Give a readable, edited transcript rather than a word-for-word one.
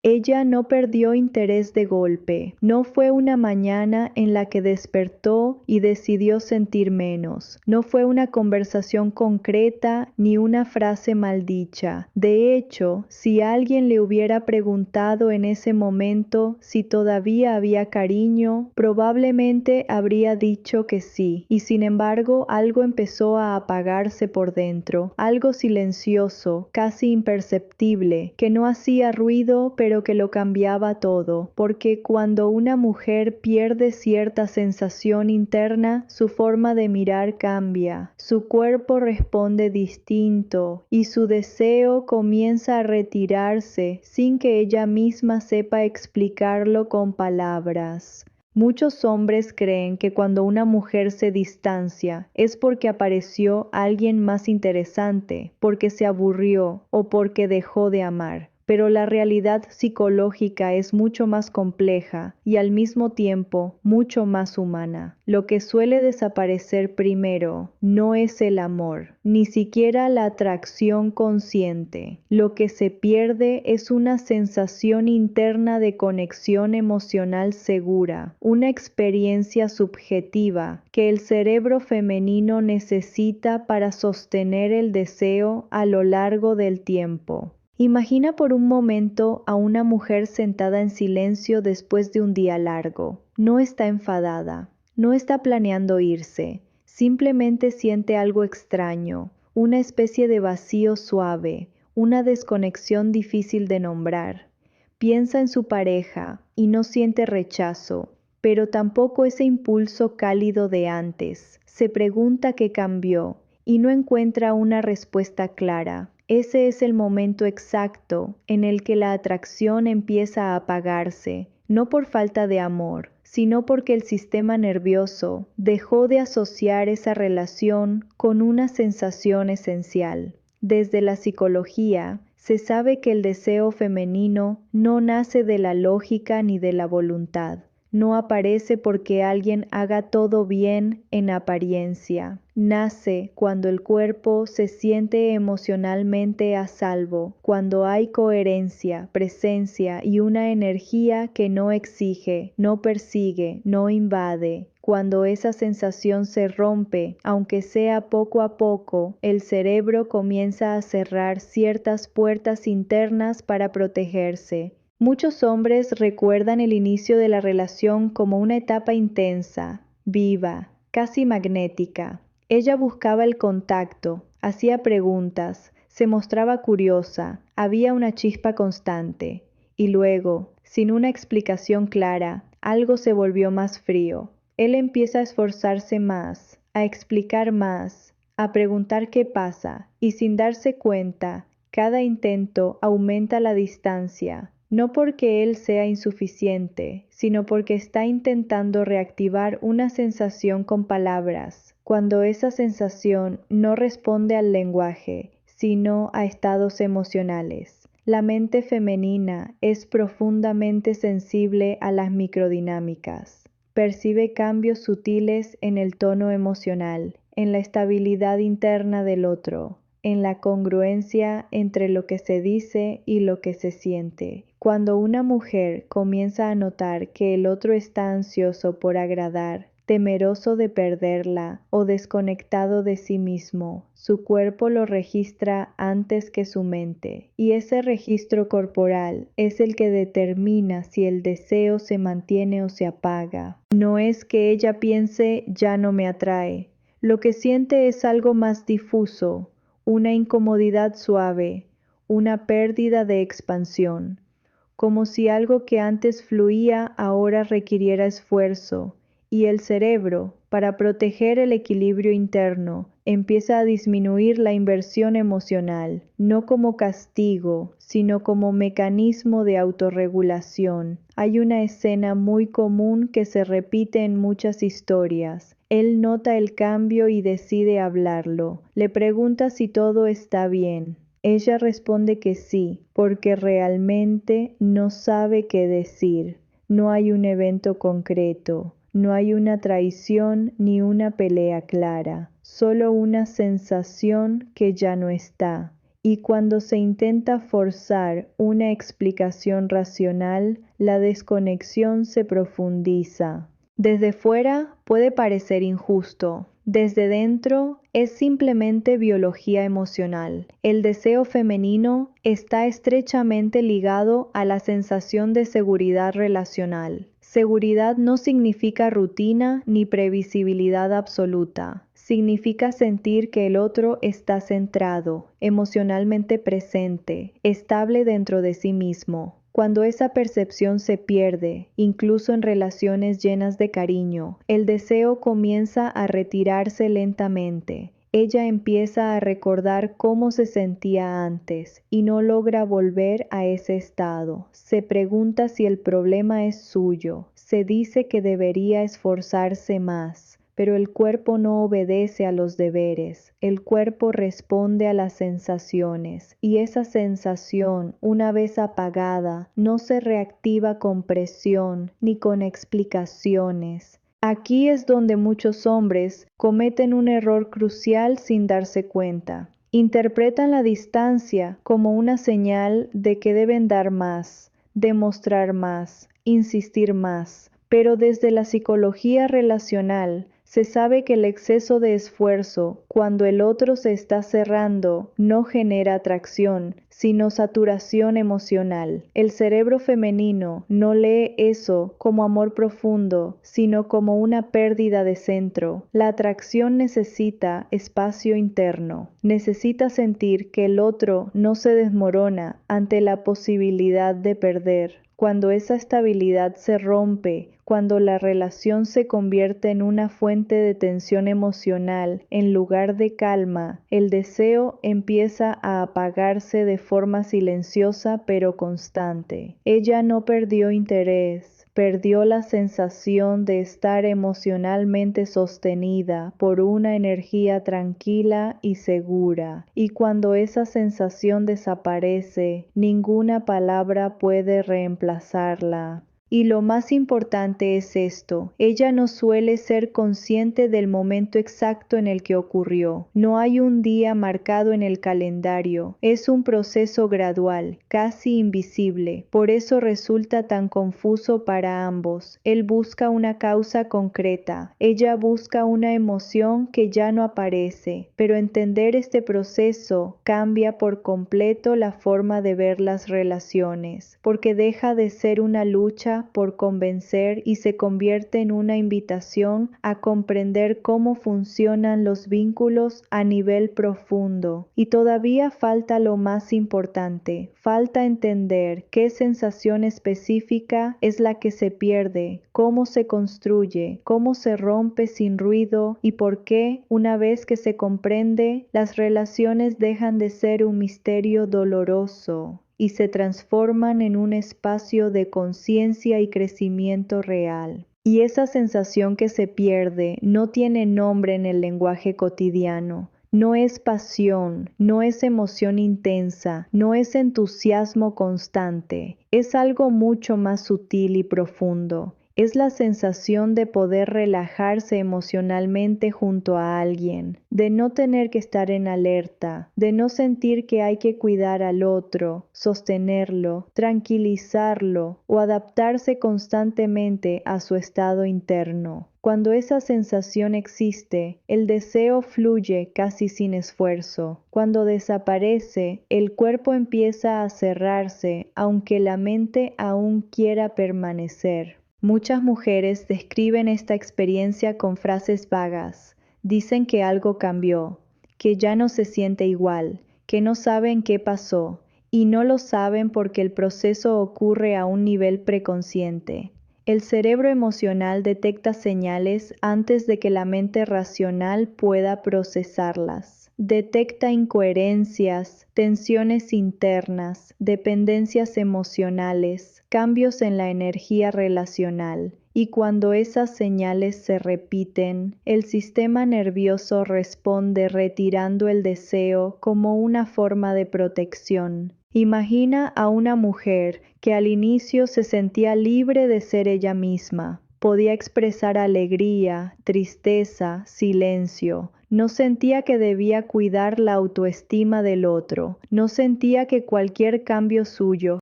Ella no perdió interés de golpe. No fue una mañana en la que despertó y decidió sentir menos. No fue una conversación concreta ni una frase maldicha. De hecho, si alguien le hubiera preguntado en ese momento si todavía había cariño, probablemente habría dicho que sí. Y sin embargo, algo empezó a apagarse por dentro. Algo silencioso, casi imperceptible, que no hacía ruido, pero que lo cambiaba todo, porque cuando una mujer pierde cierta sensación interna, su forma de mirar cambia, su cuerpo responde distinto y su deseo comienza a retirarse sin que ella misma sepa explicarlo con palabras. Muchos hombres creen que cuando una mujer se distancia es porque apareció alguien más interesante, porque se aburrió o porque dejó de amar. Pero la realidad psicológica es mucho más compleja y al mismo tiempo mucho más humana. Lo que suele desaparecer primero no es el amor, ni siquiera la atracción consciente. Lo que se pierde es una sensación interna de conexión emocional segura, una experiencia subjetiva que el cerebro femenino necesita para sostener el deseo a lo largo del tiempo. Imagina por un momento a una mujer sentada en silencio después de un día largo. No está enfadada, no está planeando irse, simplemente siente algo extraño, una especie de vacío suave, una desconexión difícil de nombrar. Piensa en su pareja y no siente rechazo, pero tampoco ese impulso cálido de antes. Se pregunta qué cambió y no encuentra una respuesta clara. Ese es el momento exacto en el que la atracción empieza a apagarse, no por falta de amor, sino porque el sistema nervioso dejó de asociar esa relación con una sensación esencial. Desde la psicología, se sabe que el deseo femenino no nace de la lógica ni de la voluntad. No aparece porque alguien haga todo bien en apariencia. Nace cuando el cuerpo se siente emocionalmente a salvo, cuando hay coherencia, presencia y una energía que no exige, no persigue, no invade. Cuando esa sensación se rompe, aunque sea poco a poco, el cerebro comienza a cerrar ciertas puertas internas para protegerse. Muchos hombres recuerdan el inicio de la relación como una etapa intensa, viva, casi magnética. Ella buscaba el contacto, hacía preguntas, se mostraba curiosa, había una chispa constante. Y luego, sin una explicación clara, algo se volvió más frío. Él empieza a esforzarse más, a explicar más, a preguntar qué pasa, y sin darse cuenta, cada intento aumenta la distancia, no porque él sea insuficiente, sino porque está intentando reactivar una sensación con palabras, cuando esa sensación no responde al lenguaje, sino a estados emocionales. La mente femenina es profundamente sensible a las microdinámicas. Percibe cambios sutiles en el tono emocional, en la estabilidad interna del otro, en la congruencia entre lo que se dice y lo que se siente. Cuando una mujer comienza a notar que el otro está ansioso por agradar, temeroso de perderla o desconectado de sí mismo, su cuerpo lo registra antes que su mente, y ese registro corporal es el que determina si el deseo se mantiene o se apaga. No es que ella piense ya no me atrae, lo que siente es algo más difuso, una incomodidad suave, una pérdida de expansión, como si algo que antes fluía ahora requiriera esfuerzo, y el cerebro, para proteger el equilibrio interno, empieza a disminuir la inversión emocional, no como castigo, sino como mecanismo de autorregulación. Hay una escena muy común que se repite en muchas historias. Él nota el cambio y decide hablarlo. Le pregunta si todo está bien. Ella responde que sí, porque realmente no sabe qué decir. No hay un evento concreto, no hay una traición ni una pelea clara, solo una sensación que ya no está. y cuando se intenta forzar una explicación racional, la desconexión se profundiza. Desde fuera puede parecer injusto. Desde dentro es simplemente biología emocional. El deseo femenino está estrechamente ligado a la sensación de seguridad relacional. Seguridad no significa rutina ni previsibilidad absoluta. Significa sentir que el otro está centrado, emocionalmente presente, estable dentro de sí mismo. Cuando esa percepción se pierde, incluso en relaciones llenas de cariño, el deseo comienza a retirarse lentamente. Ella empieza a recordar cómo se sentía antes y no logra volver a ese estado. Se pregunta si el problema es suyo. Se dice que debería esforzarse más. Pero el cuerpo no obedece a los deberes, el cuerpo responde a las sensaciones, y esa sensación, una vez apagada, no se reactiva con presión ni con explicaciones. Aquí es donde muchos hombres cometen un error crucial sin darse cuenta. Interpretan la distancia como una señal de que deben dar más, demostrar más, insistir más. Pero desde la psicología relacional, se sabe que el exceso de esfuerzo, cuando el otro se está cerrando, no genera atracción, sino saturación emocional. El cerebro femenino no lee eso como amor profundo, sino como una pérdida de centro. La atracción necesita espacio interno. Necesita sentir que el otro no se desmorona ante la posibilidad de perder. Cuando esa estabilidad se rompe, cuando la relación se convierte en una fuente de tensión emocional en lugar de calma, el deseo empieza a apagarse de forma silenciosa pero constante. Ella no perdió interés. Perdió la sensación de estar emocionalmente sostenida por una energía tranquila y segura. Y cuando esa sensación desaparece, ninguna palabra puede reemplazarla. Y lo más importante es esto, ella no suele ser consciente del momento exacto en el que ocurrió. No hay un día marcado en el calendario, es un proceso gradual, casi invisible. Por eso resulta tan confuso para ambos. Él busca una causa concreta, ella busca una emoción que ya no aparece. Pero entender este proceso cambia por completo la forma de ver las relaciones, porque deja de ser una lucha por convencer y se convierte en una invitación a comprender cómo funcionan los vínculos a nivel profundo. Y todavía falta lo más importante, falta entender qué sensación específica es la que se pierde, cómo se construye, cómo se rompe sin ruido y por qué, una vez que se comprende, las relaciones dejan de ser un misterio doloroso y se transforman en un espacio de conciencia y crecimiento real. Y esa sensación que se pierde no tiene nombre en el lenguaje cotidiano. No es pasión, no es emoción intensa, no es entusiasmo constante. Es algo mucho más sutil y profundo. Es la sensación de poder relajarse emocionalmente junto a alguien, de no tener que estar en alerta, de no sentir que hay que cuidar al otro, sostenerlo, tranquilizarlo o adaptarse constantemente a su estado interno. Cuando esa sensación existe, el deseo fluye casi sin esfuerzo. Cuando desaparece, el cuerpo empieza a cerrarse, aunque la mente aún quiera permanecer. Muchas mujeres describen esta experiencia con frases vagas. Dicen que algo cambió, que ya no se siente igual, que no saben qué pasó, y no lo saben porque el proceso ocurre a un nivel preconsciente. El cerebro emocional detecta señales antes de que la mente racional pueda procesarlas. Detecta incoherencias, tensiones internas, dependencias emocionales, cambios en la energía relacional. Y cuando esas señales se repiten, el sistema nervioso responde retirando el deseo como una forma de protección. Imagina a una mujer que al inicio se sentía libre de ser ella misma. Podía expresar alegría, tristeza, silencio. No sentía que debía cuidar la autoestima del otro. No sentía que cualquier cambio suyo